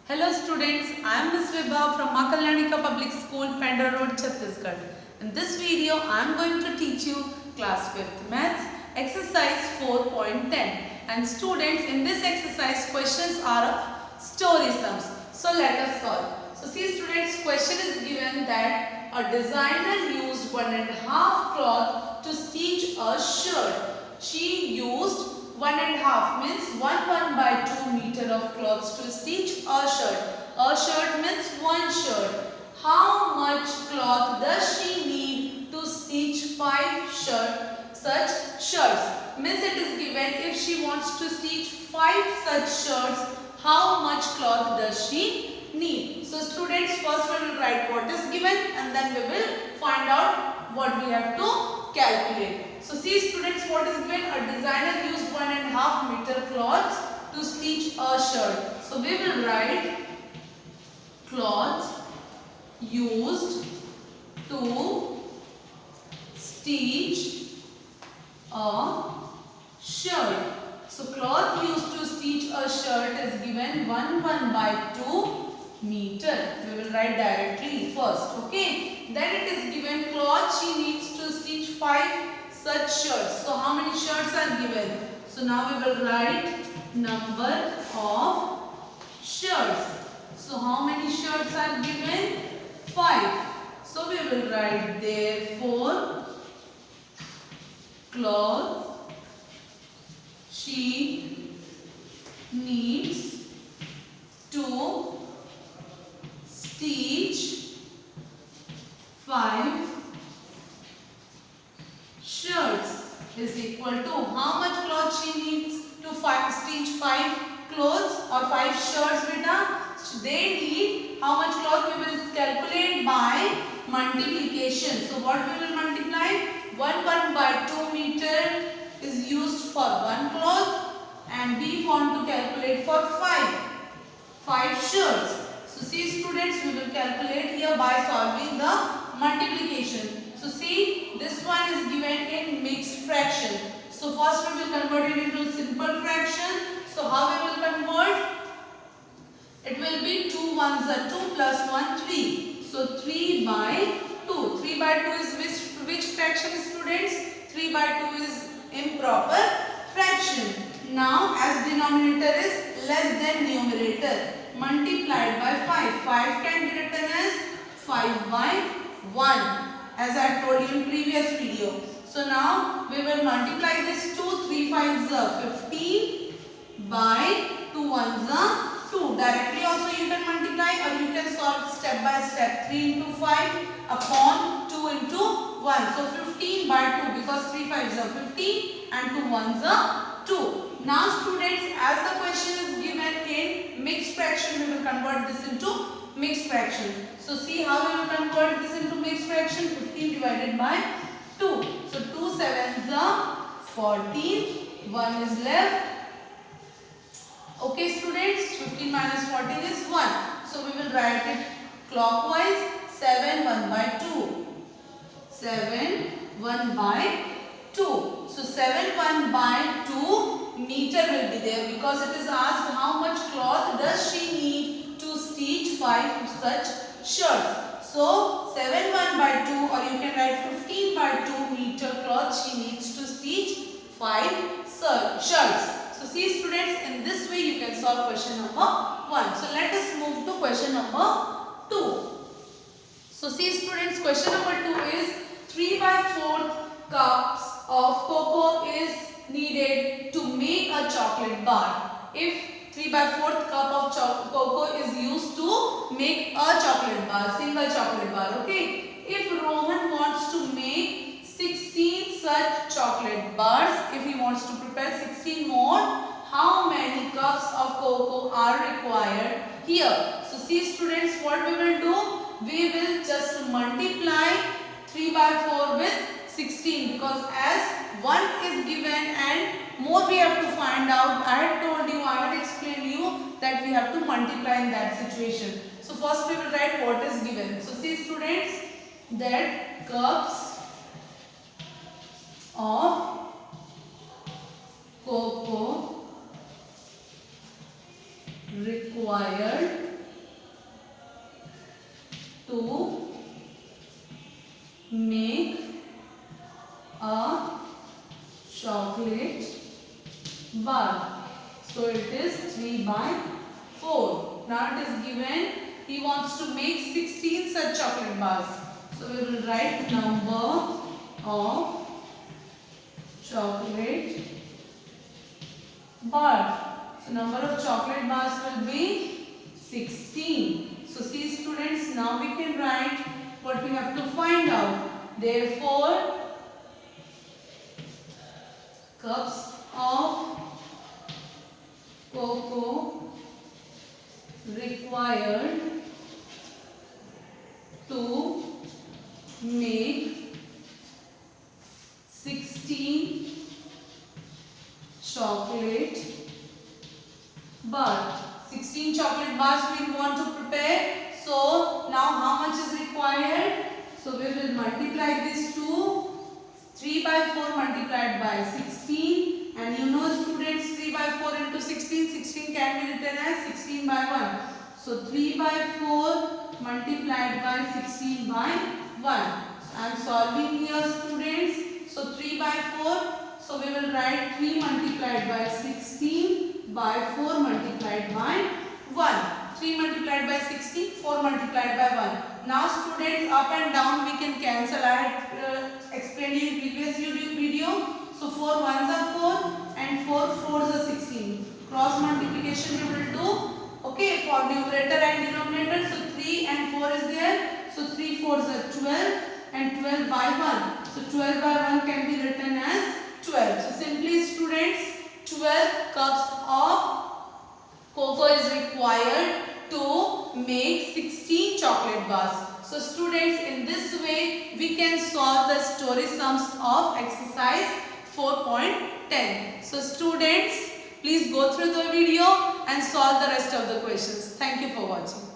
Hello students, I am Ms. Vibha from Maa Kalyanika Public School, Pendra Road, Chhattisgarh. In this video, I am going to teach you class 5th Maths, exercise 4.10. And students, in this exercise, questions are of story sums. So let us solve. So see students, question is given that a designer used 1.5 cloth to stitch a shirt. She used 1.5 means 1 by 2 meter of cloths to stitch a shirt. A shirt means one shirt. How much cloth does she need to stitch 5 such shirts? Means it is given if she wants to stitch 5 such shirts, how much cloth does she need? So students, first we will write what is given and then we will find out what we have to calculate. So see students, what is given? A designer used 1.5 meter cloths to stitch a shirt. So we will write cloths used to stitch a shirt. So cloth used to stitch a shirt is given 1 by 2 meter. We will write directly first. Okay. Then it is given cloth she needs to stitch 5 such shirts. So how many shirts are given? So now we will write number of shirts. So how many shirts are given? 5. So we will write therefore cloth she needs to stitch 5 shirts is equal to how much cloth she needs to stitch 5 clothes or 5 shirts beta. They need how much cloth we will calculate by multiplication. So what we will multiply? 1 by 2 meter is used for 1 cloth and we want to calculate for 5 shirts. So see students, we will calculate here by solving the multiplication. So see, this one is given in mixed fraction. So first we will convert it into simple fraction. So how we will convert? It will be 2 ones are 2 plus 1 3. So 3 by 2. 3 by 2 is which fraction students? 3 by 2 is improper fraction. Now as denominator is less than numerator, multiplied by 5. 5 can be written as 5 by 1 as I told you in previous video. So now we will multiply this 2. 3 5s are 15 by 2 1s are 2. Directly also you can multiply or you can solve step by step. 3 into 5 upon 2 into 1. So 15 by 2 because 3 5s are 15 and 2 1s are 2. Now students, as the question is given in mixed fraction, we will convert this into mixed fraction. So see how we will convert this into mixed fraction. 15 divided by 2. So 2 7s are 14. 1 is left. Okay students, 15 minus 14 is 1. So we will write it clockwise. 7 1 by 2. 7 1 by 2. So 7 1 by 2 meter will be there because it is asked how much cloth does she need to stitch 5 such shirts. So 7 1 by 2 or you can write 15 by 2 meter cloth she needs to stitch 5 shirts. So see students, in this way you can solve question number 1. So let us move to question number 2. So see students, question number 2 is 3 by 4 cups of cocoa is needed to make a chocolate bar. If 3 by 4 cup of cocoa is used to make a chocolate bar, single chocolate bar, okay. If Rohan wants to make 16 such chocolate bars, if he wants to prepare 16 more, how many cups of cocoa are required here? So see students, what we will do? We will just multiply 3 by 4 with 16 because as 1 is given and more we have to find out. I had told you, I had explained you that we have to multiply in that situation. So first we will write what is given. So see students, that cups of cocoa required to make a chocolate bar. So it is 3 by 4. Now it is given he wants to make 16 such chocolate bars. So we will write number of chocolate bar. So number of chocolate bars will be 16. So see students, now we can write what we have to find out. Therefore, cups of cocoa required to make 16 chocolate bars. 16 chocolate bars we want to prepare. So now how much is required? So we will multiply this to 3 by 4 multiplied by 16, and you know students, 3 by 4 into 16, 16 can be written as 16 by 1. So 3 by 4 multiplied by 16 by 1. So I am solving here students. So 3 by 4. So we will write 3 multiplied by 16 by 4 multiplied by 1. 3 multiplied by 16, 4 multiplied by 1. Now students, up and down we can cancel. I had explained in previous video. So 4 ones are 4 and 4 fours are 16. Cross multiplication we will do. Okay, for numerator and denominator. So 3 and 4 is there. So 3 fours are 12 and 12 by 1. So 12 by 1 can be written as 12. So simply students, 12 cups of cocoa is required to make 16 chocolate bars. So students, in this way we can solve the story sums of exercise 4.10. So students, please go through the video and solve the rest of the questions. Thank you for watching.